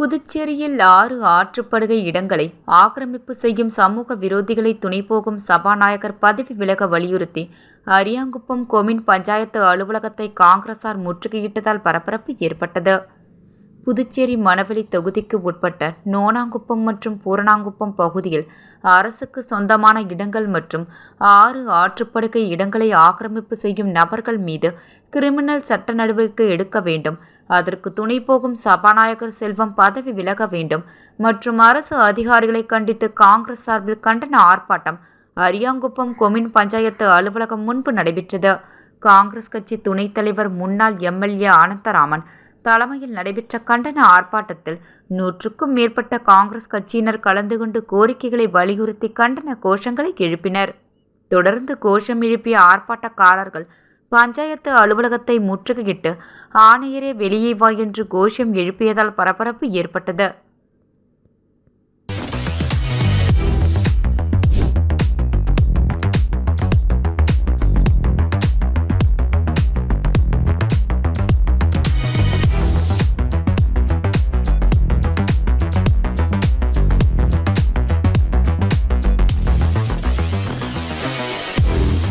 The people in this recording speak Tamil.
புதுச்சேரியில் 6 ஆற்றுப்படுகை இடங்களை ஆக்கிரமிப்பு செய்யும் சமூக விரோதிகளை துணைபோகும் சபாநாயகர் பதவி விலக வலியுறுத்தி அரியாங்குப்பம் கொம்யூன் பஞ்சாயத்து அலுவலகத்தை காங்கிரசார் முற்றுகையிட்டதால் பரபரப்பு ஏற்பட்டது. புதுச்சேரி மணவெளி தொகுதிக்கு உட்பட்ட நோனாங்குப்பம் மற்றும் பூரணாங்குப்பம் பகுதியில் அரசுக்கு சொந்தமான இடங்கள் மற்றும் 6 ஆற்றுப்படுகை இடங்களை ஆக்கிரமிப்பு செய்யும் நபர்கள் மீது கிரிமினல் சட்ட நடவடிக்கை எடுக்க வேண்டும், அதற்கு துணை போகும் சபாநாயகர் செல்வம் பதவி விலக வேண்டும் மற்றும் அரசு அதிகாரிகளை கண்டித்து காங்கிரஸ் சார்பில் கண்டன ஆர்ப்பாட்டம் அரியாங்குப்பம் கொம்யூன் பஞ்சாயத்து அலுவலகம் முன்பு நடைபெற்றது. காங்கிரஸ் கட்சி துணைத் தலைவர் முன்னாள் எம்எல்ஏ அனந்தராமன் தலைமையில் நடைபெற்ற கண்டன ஆர்ப்பாட்டத்தில் 100க்கும் மேற்பட்ட காங்கிரஸ் கட்சியினர் கலந்து கொண்டு கோரிக்கைகளை வலியுறுத்தி கண்டன கோஷங்களை எழுப்பினர். தொடர்ந்து கோஷம் எழுப்பிய ஆர்ப்பாட்டக்காரர்கள் பஞ்சாயத்து அலுவலகத்தை முற்றுகையிட்டு ஆணையரே வெளியே வா என்று கோஷம் எழுப்பியதால் பரபரப்பு ஏற்பட்டது.